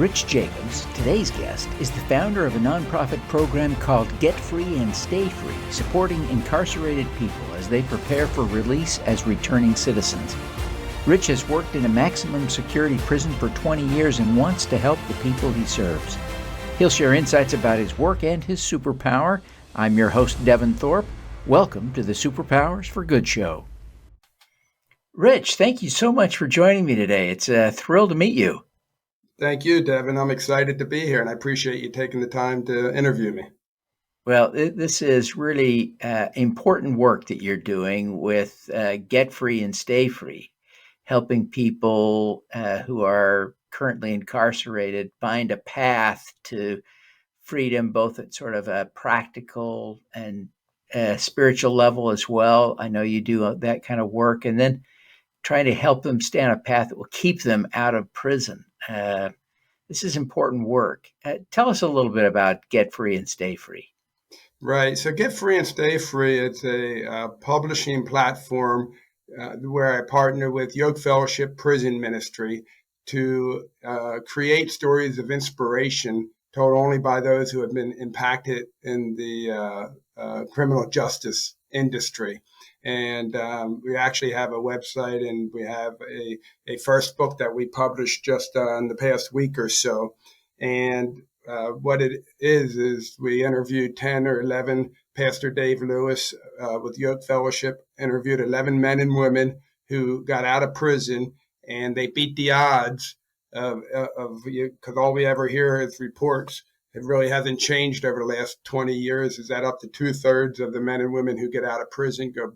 Rich Jacobs, today's guest, is the founder of a nonprofit program called Get Free and Stay Free, supporting incarcerated people as they prepare for release as returning citizens. Rich has worked in a maximum security prison for 20 years and wants to help the people he serves. He'll share insights about his work and his superpower. I'm your host, Devin Thorpe. Welcome to the Superpowers for Good show. Rich, thank you so much for joining me today. It's a thrill to meet you. Thank you, Devin. I'm excited to be here, and I appreciate you taking the time to interview me. Well, this is really important work that you're doing with Get Free and Stay Free, helping people who are currently incarcerated find a path to freedom, both at sort of a practical and spiritual level as well. I know you do that kind of work, and then trying to help them stay on a path that will keep them out of prison. This is important work. Tell us a little bit about Get Free and Stay Free. Right. So Get Free and Stay Free, it's a publishing platform where I partner with Yokefellowship Prison Ministry to create stories of inspiration told only by those who have been impacted in the criminal justice industry. And we actually have a website, and we have a first book that we published just in the past week or so. And what it is we interviewed 10 or 11, Pastor Dave Lewis with Yokefellowship interviewed 11 men and women who got out of prison, and they beat the odds because all we ever hear is reports. It really hasn't changed over the last 20 years, is that up to 2/3 of the men and women who get out of prison go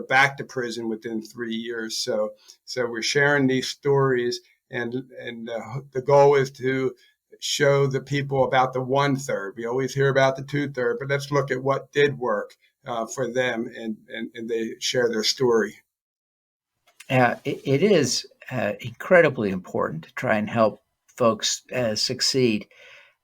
back to prison within 3 years. So we're sharing these stories, and the goal is to show the people about the 1/3. We always hear about the 2/3, but let's look at what did work for them, and they share their story. It is incredibly important to try and help folks succeed.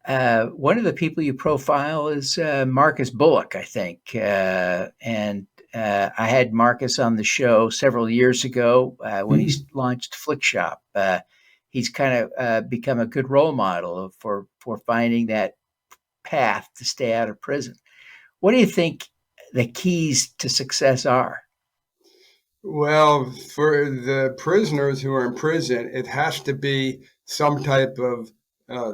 One of the people you profile is Marcus Bullock, I think. And I had Marcus on the show several years ago when he launched Flick Shop. He's kind of become a good role model for finding that path to stay out of prison. What do you think the keys to success are? Well, for the prisoners who are in prison, it has to be some type of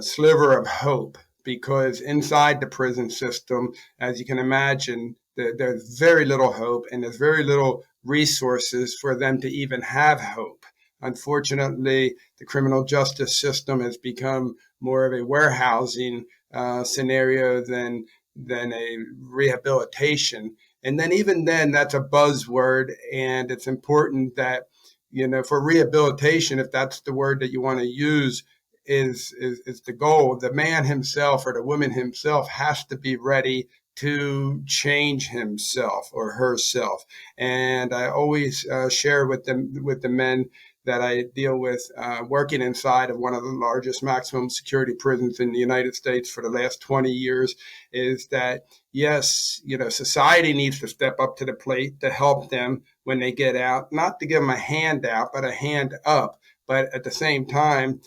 sliver of hope, because inside the prison system, as you can imagine, there's very little hope, and there's very little resources for them to even have hope. Unfortunately, the criminal justice system has become more of a warehousing scenario than a rehabilitation. And then even then, that's a buzzword, and it's important that, for rehabilitation, if that's the word that you want to use, is the goal. The man himself or the woman himself has to be ready to change himself or herself. And I always share with the men that I deal with working inside of one of the largest maximum security prisons in the United States for the last 20 years, is that, yes, society needs to step up to the plate to help them when they get out, not to give them a hand out, but a hand up. But at the same time,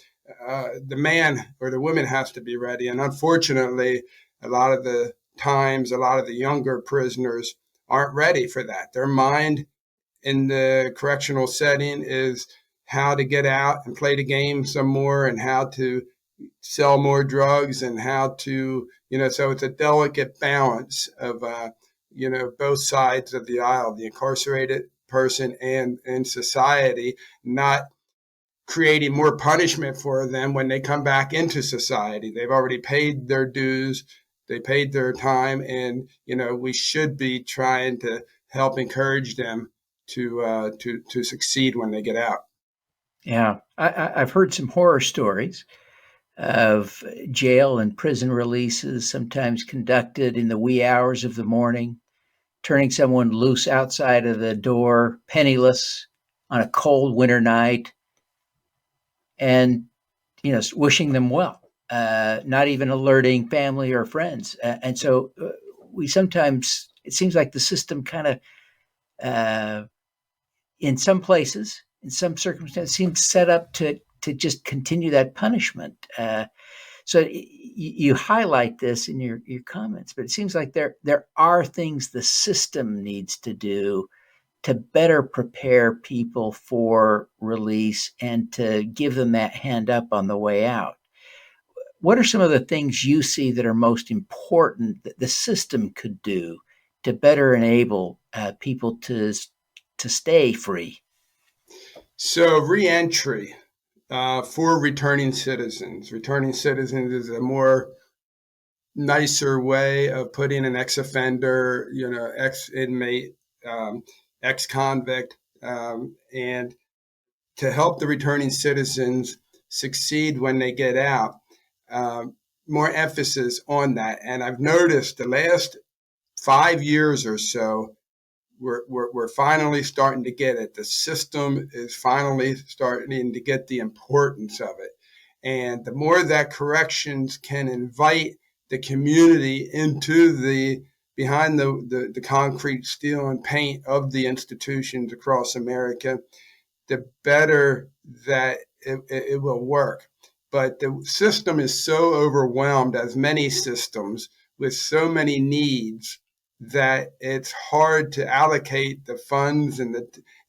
the man or the woman has to be ready. And unfortunately, a lot of the times, a lot of the younger prisoners aren't ready for that. Their mind in the correctional setting is how to get out and play the game some more, and how to sell more drugs, and how to, so it's a delicate balance of, both sides of the aisle, the incarcerated person and society, not creating more punishment for them when they come back into society. They've already paid their dues, they paid their time, and we should be trying to help encourage them to succeed when they get out. Yeah, I've heard some horror stories of jail and prison releases, sometimes conducted in the wee hours of the morning, turning someone loose outside of the door, penniless, on a cold winter night, and wishing them well, not even alerting family or friends. And so we sometimes, it seems like the system kind of, in some places, in some circumstances, seems set up to to just continue that punishment. So you highlight this in your comments, but it seems like there are things the system needs to do to better prepare people for release and to give them that hand up on the way out. What are some of the things you see that are most important that the system could do to better enable people to stay free? So reentry for returning citizens. Returning citizens is a more nicer way of putting an ex-offender, ex-inmate, ex-convict, and to help the returning citizens succeed when they get out. More emphasis on that. And I've noticed the last 5 years or so, we're finally starting to get it. The system is finally starting to get the importance of it. And the more that corrections can invite the community into the behind the concrete, steel, and paint of the institutions across America, the better that it will work. But the system is so overwhelmed, as many systems, with so many needs, that it's hard to allocate the funds and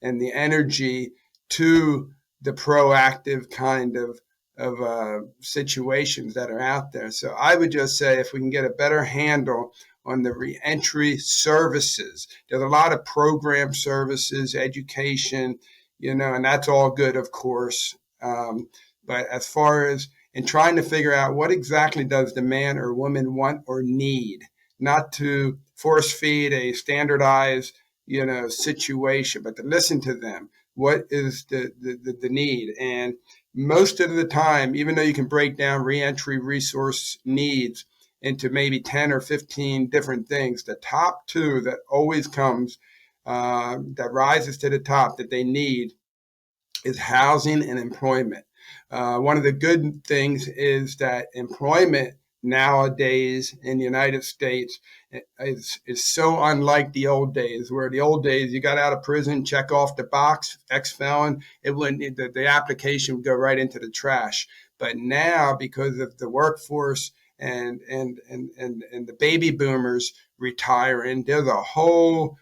the energy to the proactive kind of situations that are out there. So I would just say if we can get a better handle on the reentry services, there's a lot of program services, education, and that's all good, of course. But as far as in trying to figure out what exactly does the man or woman want or need, not to force feed a standardized, situation, but to listen to them. What is the need? And most of the time, even though you can break down reentry resource needs into maybe 10 or 15 different things, the top two that always comes, that rises to the top that they need is housing and employment. One of the good things is that employment nowadays in the United States is so unlike the old days, where the old days you got out of prison, check off the box, ex-felon, it wouldn't, the application would go right into the trash. But now, because of the workforce and the baby boomers retiring, there's a whole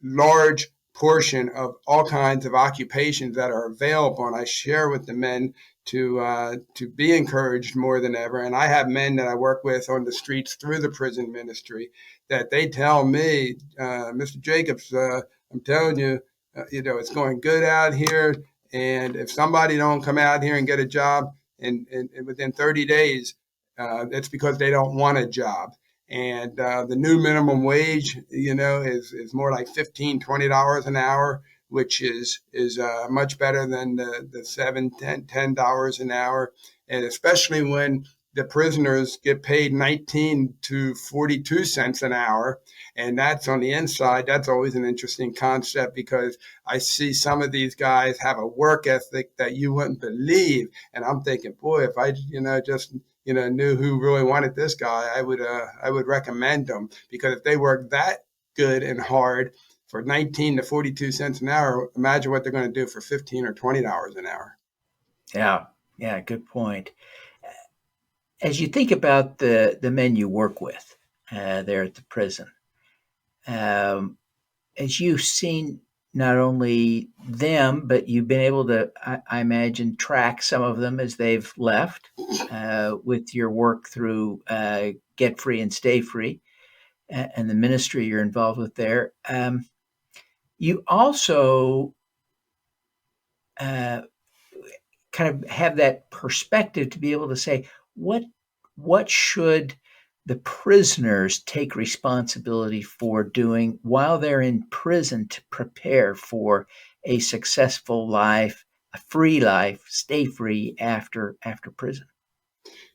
large portion of all kinds of occupations that are available, and I share with the men to be encouraged more than ever. And I have men that I work with on the streets through the prison ministry that they tell me, Mr. Jacobs, I'm telling you, it's going good out here. And if somebody don't come out here and get a job in within 30 days, it's because they don't want a job. And the new minimum wage, is more like $15, $20 an hour, which is much better than the $7, $10 an hour. And especially when the prisoners get paid 19 to 42 cents an hour. And that's on the inside. That's always an interesting concept, because I see some of these guys have a work ethic that you wouldn't believe. And I'm thinking, boy, if I, just knew who really wanted this guy, I would recommend them, because if they work that good and hard for 19 to 42 cents an hour, imagine what they're going to do for 15 or $20 an hour. Yeah, good point. As you think about the men you work with there at the prison, as you've seen not only them, but you've been able to, I imagine, track some of them as they've left with your work through Get Free and Stay Free and the ministry you're involved with there. You also kind of have that perspective to be able to say, what should the prisoners take responsibility for doing while they're in prison to prepare for a successful life, a free life, stay free after prison?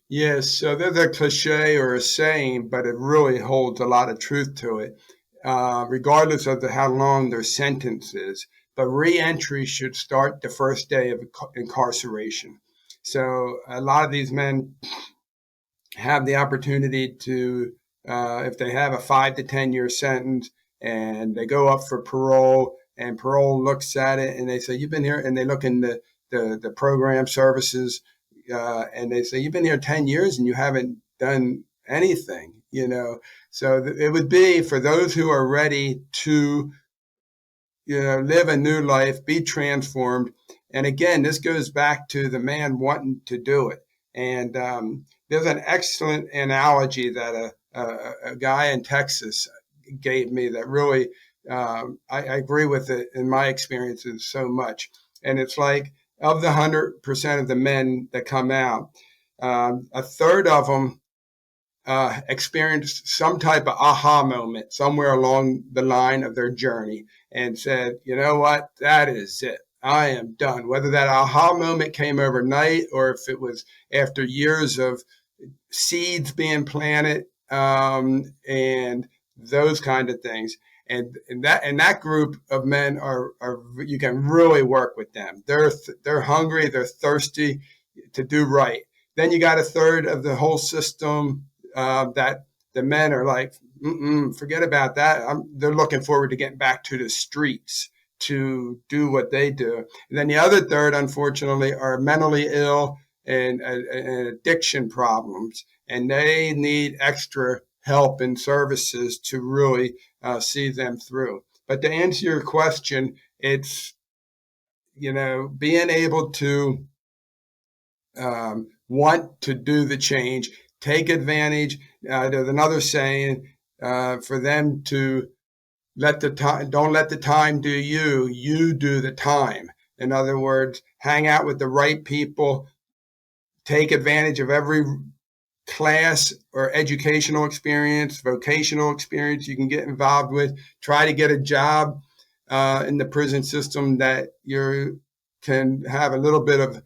Yes, so there's a cliche or a saying, but it really holds a lot of truth to it, regardless of how long their sentence is. But reentry should start the first day of incarceration. So a lot of these men have the opportunity to, if they have a 5 to 10 year sentence and they go up for parole, and parole looks at it and they say, you've been here, and they look in the the program services, and they say, you've been here 10 years and you haven't done anything, So it would be for those who are ready to, live a new life, be transformed. And again, this goes back to the man wanting to do it. And there's an excellent analogy that a guy in Texas gave me that really, I agree with it in my experiences so much. And it's like, of the 100% of the men that come out, a third of them experienced some type of aha moment somewhere along the line of their journey and said, you know what, that is it. I am done. Whether that aha moment came overnight or if it was after years of seeds being planted, and those kind of things. And that group of men are you can really work with them. They're hungry, they're thirsty to do right. Then you got a third of the whole system that the men are like, forget about that. They're looking forward to getting back to the streets to do what they do. And then the other third, unfortunately, are mentally ill and addiction problems, and they need extra help and services to really see them through. But to answer your question, it's, being able to want to do the change, take advantage. There's another saying for them to don't let the time do you, you do the time. In other words, hang out with the right people, take advantage of every class or educational experience, vocational experience you can get involved with. Try to get a job in the prison system that you can have a little bit of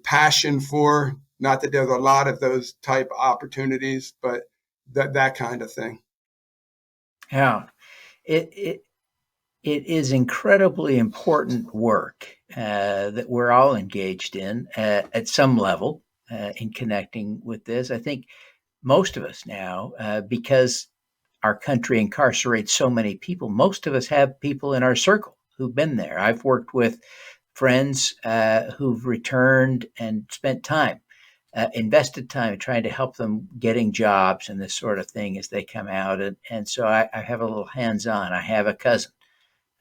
passion for. Not that there's a lot of those type of opportunities, but that kind of thing. Yeah, it is incredibly important work that we're all engaged in at some level in connecting with this. I think most of us now, because our country incarcerates so many people, most of us have people in our circle who've been there. I've worked with friends who've returned and spent time, invested time trying to help them getting jobs and this sort of thing as they come out. And so I have a little hands-on. I have a cousin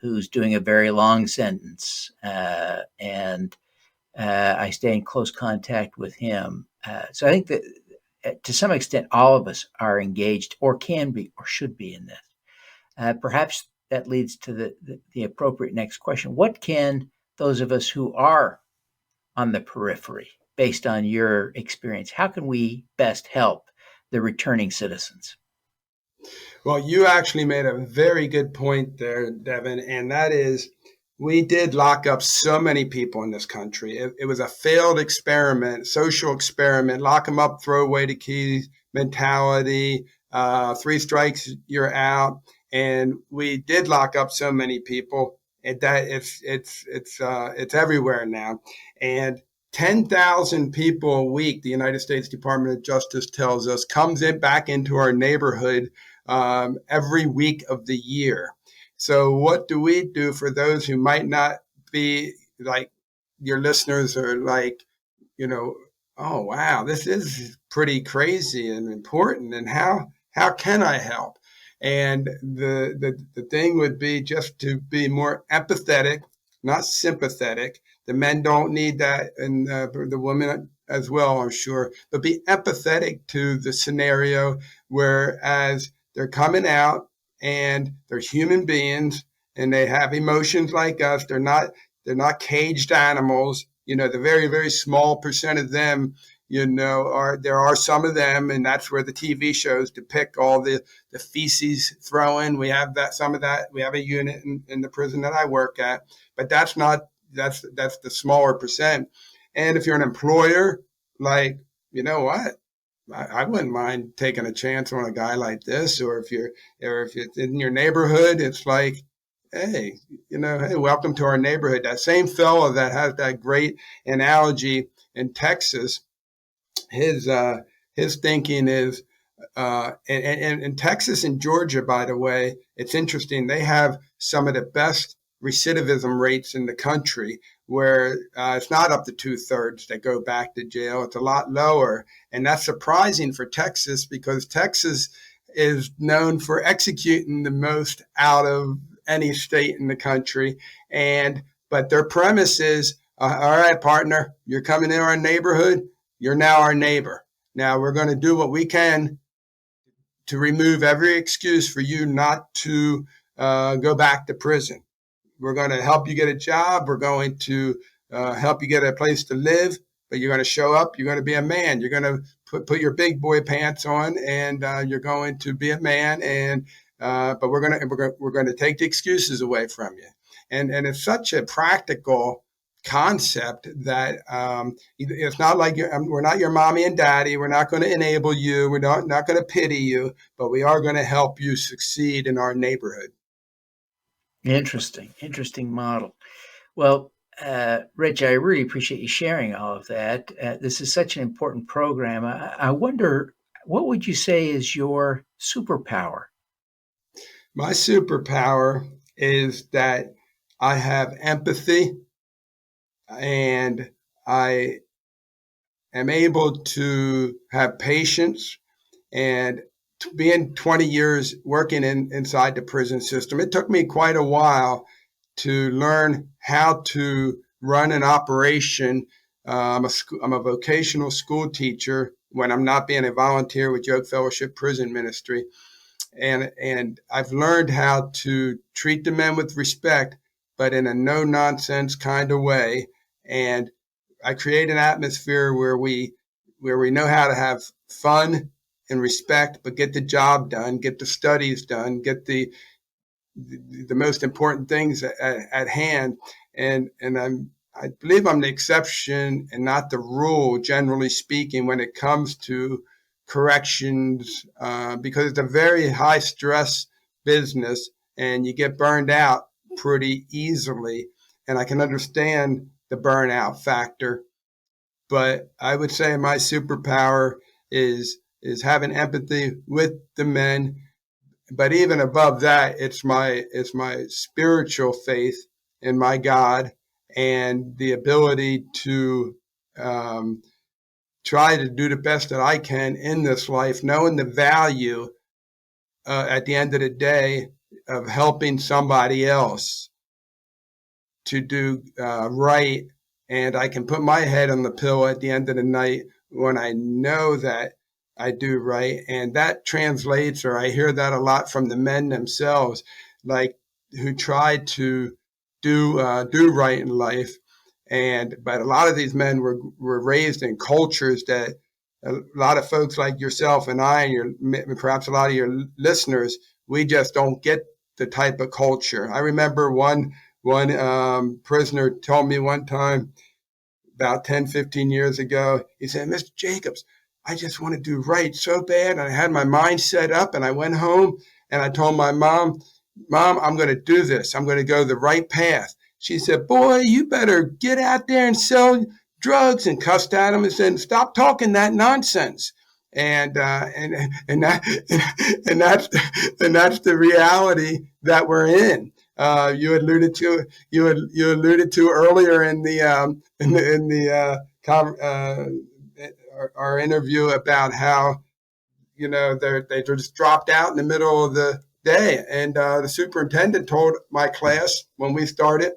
who's doing a very long sentence, and I stay in close contact with him. So I think that to some extent, all of us are engaged or can be or should be in this. Perhaps that leads to the appropriate next question. What can those of us who are on the periphery, based on your experience, how can we best help the returning citizens? Well, you actually made a very good point there, Devin, and that is we did lock up so many people in this country. It was a failed experiment, social experiment, lock them up, throw away the keys mentality, 3 strikes, you're out. And we did lock up so many people that it's everywhere now. And 10,000 people a week, the United States Department of Justice tells us, comes back into our neighborhood every week of the year. So what do we do for those who might not be like your listeners are like, oh, wow, this is pretty crazy and important. And how can I help? And the thing would be just to be more empathetic, not sympathetic. The men don't need that, and the women as well, I'm sure, but be empathetic to the scenario, whereas they're coming out and they're human beings and they have emotions like us. They're not caged animals. The very, very small percent of them, there are some of them, and that's where the TV shows depict all the feces throwing. We have some of that. We have a unit in the prison that I work at, but that's the smaller percent. And if you're an employer, like, you know what? I wouldn't mind taking a chance on a guy like this, or if it's in your neighborhood, it's like, hey, hey, welcome to our neighborhood. That same fellow that has that great analogy in Texas, his thinking is, and in Texas and Georgia, by the way, it's interesting. They have some of the best recidivism rates in the country, where it's not up to 2/3 that go back to jail. It's a lot lower. And that's surprising for Texas, because Texas is known for executing the most out of any state in the country. But their premise is, all right, partner, you're coming in our neighborhood. You're now our neighbor. Now we're going to do what we can to remove every excuse for you not to go back to prison. We're going to help you get a job. We're going to help you get a place to live. But you're going to show up. You're going to be a man. You're going to put your big boy pants on, and you're going to be a man. And but we're going to take the excuses away from you. And it's such a practical concept that it's not like we're not your mommy and daddy. We're not going to enable you. We're not going to pity you, but we are going to help you succeed in our neighborhood. Interesting model. Well, Rich, I really appreciate you sharing all of that. This is such an important program. I wonder, what would you say is your superpower? My superpower is that I have empathy, and I am able to have patience. And being 20 years working inside the prison system, it took me quite a while to learn how to run an operation. I'm a vocational school teacher when I'm not being a volunteer with Yokefellowship Prison Ministry. And I've learned how to treat the men with respect, but in a no-nonsense kind of way. And I create an atmosphere where we know how to have fun and respect, but get the job done, get the studies done, get the most important things at hand. And I believe I'm the exception and not the rule, generally speaking, when it comes to corrections, because it's a very high stress business and you get burned out pretty easily. And I can understand the burnout factor, but I would say my superpower is having empathy with the men. But even above that, it's my spiritual faith in my God, and the ability to try to do the best that I can in this life, knowing the value at the end of the day of helping somebody else to do right. And I can put my head on the pillow at the end of the night when I know that I do right. And that translates, or I hear that a lot from the men themselves, like who try to do right in life. But a lot of these men were raised in cultures that a lot of folks like yourself and I, and perhaps a lot of your listeners, we just don't get the type of culture. I remember one prisoner told me one time about 10, 15 years ago, he said, "Mr. Jacobs, I just want to do right so bad." And I had my mind set up, and I went home and I told my mom, I'm going to do this. I'm going to go the right path. She said, "Boy, you better get out there and sell drugs," and cussed at him and said, "Stop talking that nonsense." And that's the reality that we're in. You alluded to earlier in our interview about how they just dropped out in the middle of the day, and the superintendent told my class when we started,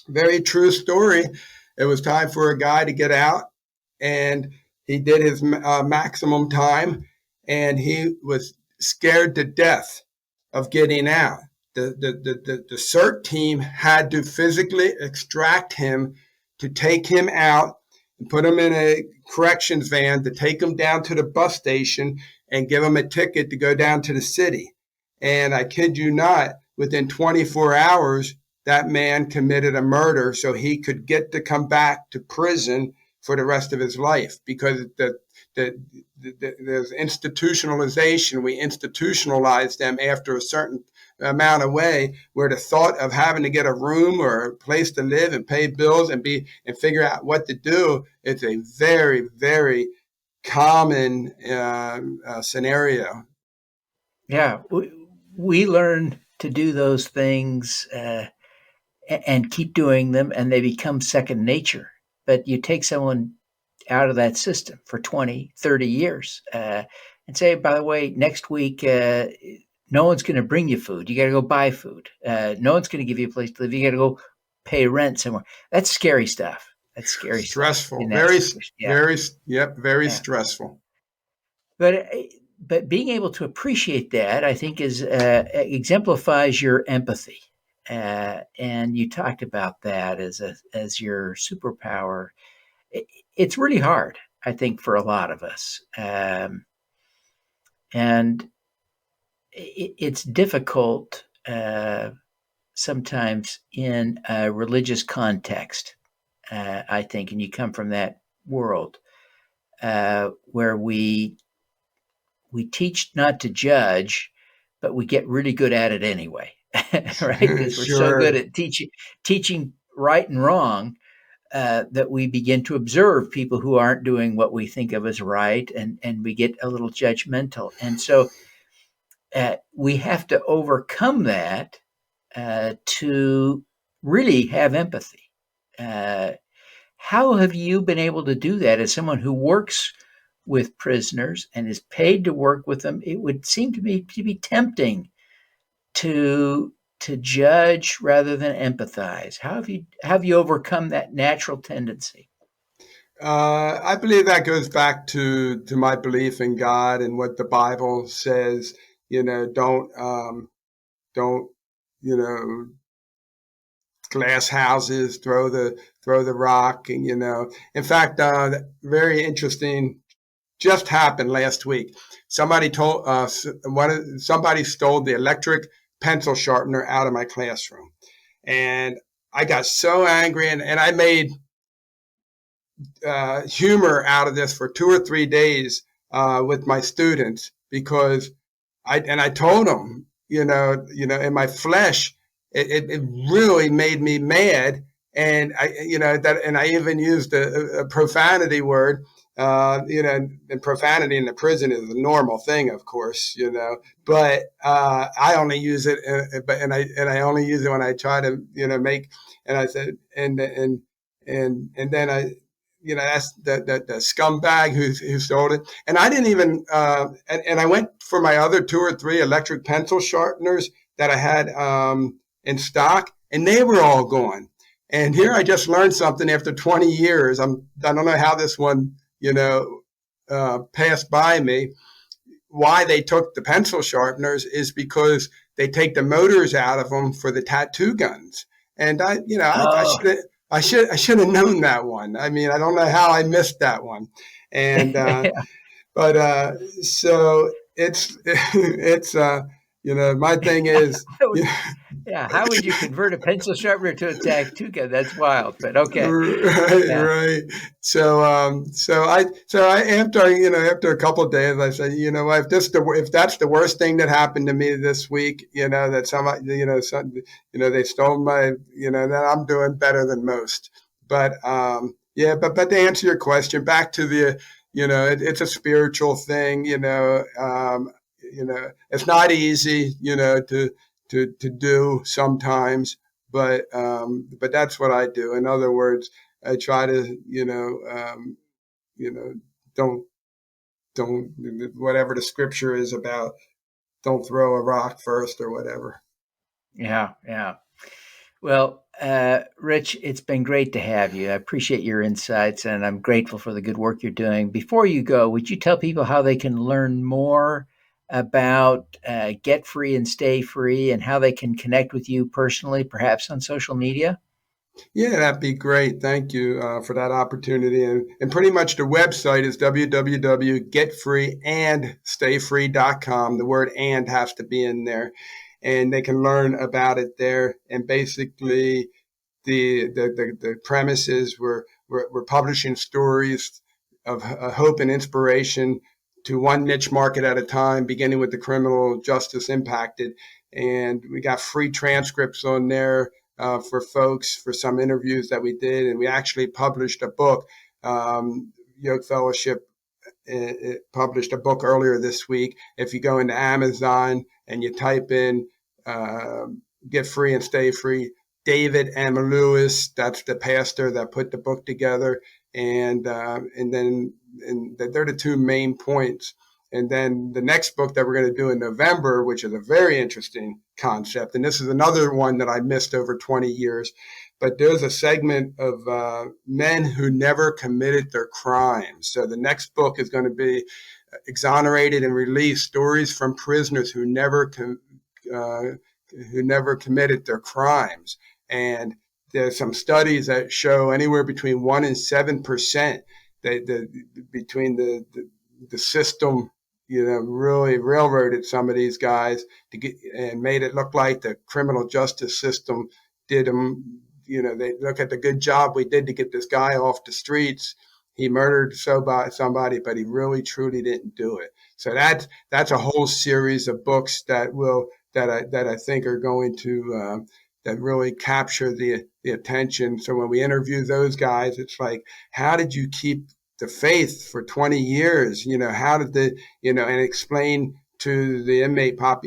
very true story. It was time for a guy to get out, and he did his maximum time, and he was scared to death of getting out. The CERT team had to physically extract him to take him out and put him in a corrections van to take him down to the bus station and give him a ticket to go down to the city. And I kid you not, within 24 hours, that man committed a murder so he could get to come back to prison for the rest of his life, because there's institutionalization. We institutionalize them after a certain amount of way, where the thought of having to get a room or a place to live and pay bills and figure out what to do, it's a very, very common scenario. Yeah, we learn to do those things and keep doing them, and they become second nature. But you take someone out of that system for 20, 30 years and say, by the way, next week, no one's going to bring you food. You got to go buy food. No one's going to give you a place to live. You got to go pay rent somewhere. That's scary stuff. That's scary stuff Stressful, in that very, situation. Yeah. very, yep, very Yeah. stressful. But being able to appreciate that, I think, is exemplifies your empathy. And you talked about that as your superpower. It's really hard, I think, for a lot of us, and it's difficult sometimes in a religious context. I think, and you come from that world where we teach not to judge, but we get really good at it anyway, right? Because we're so good Sure. at teaching right and wrong that we begin to observe people who aren't doing what we think of as right, and we get a little judgmental. And so we have to overcome that to really have empathy. Uh, how have you been able to do that as someone who works with prisoners and is paid to work with them? It would seem to me to be tempting to judge rather than empathize. How have you overcome that natural tendency? I believe that goes back to my belief in God and what the Bible says. Don't glass houses, throw the rock, and In fact, very interesting. Just happened last week. Somebody told somebody stole the electric pencil sharpener out of my classroom, and I got so angry, and I made humor out of this for 2 or 3 days with my students because I told them, in my flesh, it really made me mad, and I even used a profanity word. And profanity in the prison is a normal thing, of course, but I only use it, I only use it when I try to, make. And I said, and then that's the scumbag who sold it. And I didn't even, and I went for my other 2 or 3 electric pencil sharpeners that I had in stock, and they were all gone. And here I just learned something after 20 years. I don't know how this one, passed by me. Why they took the pencil sharpeners is because they take the motors out of them for the tattoo guns. And Oh, I should have known that one. I mean, I don't know how I missed that one. And yeah. but so it's my thing is Yeah, how would you convert a pencil sharpener to a tattoo gun? That's wild, but okay. right, Yeah. right. So after a couple of days, I said, if that's the worst thing that happened to me this week, that somebody, they stole my, then I'm doing better than most. But yeah, but to answer your question, back to the, it's a spiritual thing, it's not easy, to do sometimes, but that's what I do. In other words, I try to you know don't whatever the scripture is about. Don't throw a rock first or whatever. Yeah, yeah. Well, Rich, it's been great to have you. I appreciate your insights, and I'm grateful for the good work you're doing. Before you go, would you tell people how they can learn more about Get Free and Stay Free and how they can connect with you personally, perhaps on social media? Yeah, that'd be great. Thank you for that opportunity. And pretty much the website is www.getfreeandstayfree.com. The word "and" has to be in there, and they can learn about it there. And basically, the premises we're publishing stories of hope and inspiration to one niche market at a time, beginning with the criminal justice impacted. And we got free transcripts on there for folks for some interviews that we did, and we actually published a book. Yokefellowship it published a book earlier this week. If you go into Amazon and you type in "Get Free and Stay Free," David M. Lewis, that's the pastor that put the book together, and they're the two main points. And then the next book that we're going to do in November, which is a very interesting concept, and this is another one that I missed over 20 years, but there's a segment of men who never committed their crimes. So the next book is going to be Exonerated and Released, stories from prisoners who never committed their crimes. And there's some studies that show anywhere between 1% and 7% between the system, really railroaded some of these guys and made it look like the criminal justice system did them. They look at the good job we did to get this guy off the streets. He murdered somebody, but he really truly didn't do it. So that's a whole series of books that I think are going to that really capture the attention. So when we interview those guys, it's like, how did you keep the faith for 20 years? How did and explain to the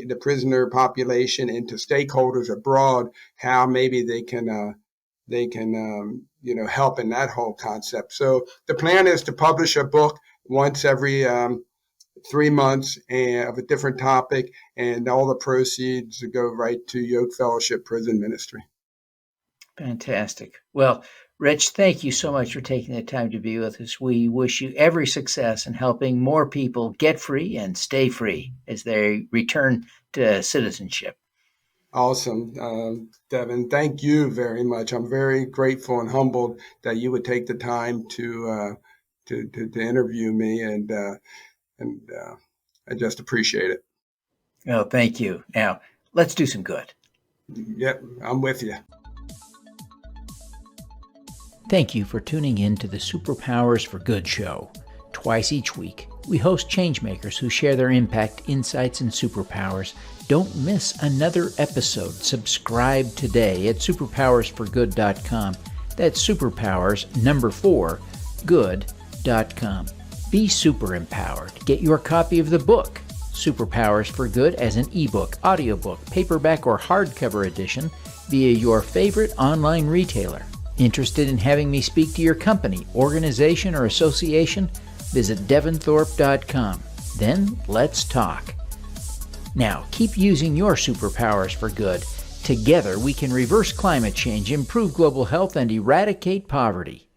the prisoner population, and to stakeholders abroad how maybe they can help in that whole concept. So the plan is to publish a book once every 3 months of a different topic, and all the proceeds go right to Yokefellowship Prison Ministry. Fantastic. Well, Rich, thank you so much for taking the time to be with us. We wish you every success in helping more people get free and stay free as they return to citizenship. Awesome. Devin, thank you very much. I'm very grateful and humbled that you would take the time to interview me, and I just appreciate it. Oh, thank you. Now, let's do some good. Yep, I'm with you. Thank you for tuning in to the Superpowers for Good show. Twice each week, we host changemakers who share their impact, insights, and superpowers. Don't miss another episode. Subscribe today at superpowersforgood.com. That's superpowers, good.com. Be super empowered. Get your copy of the book, Superpowers for Good, as an ebook, audiobook, paperback, or hardcover edition via your favorite online retailer. Interested in having me speak to your company, organization, or association? Visit devinthorpe.com. Then let's talk. Now, keep using your superpowers for good. Together, we can reverse climate change, improve global health, and eradicate poverty.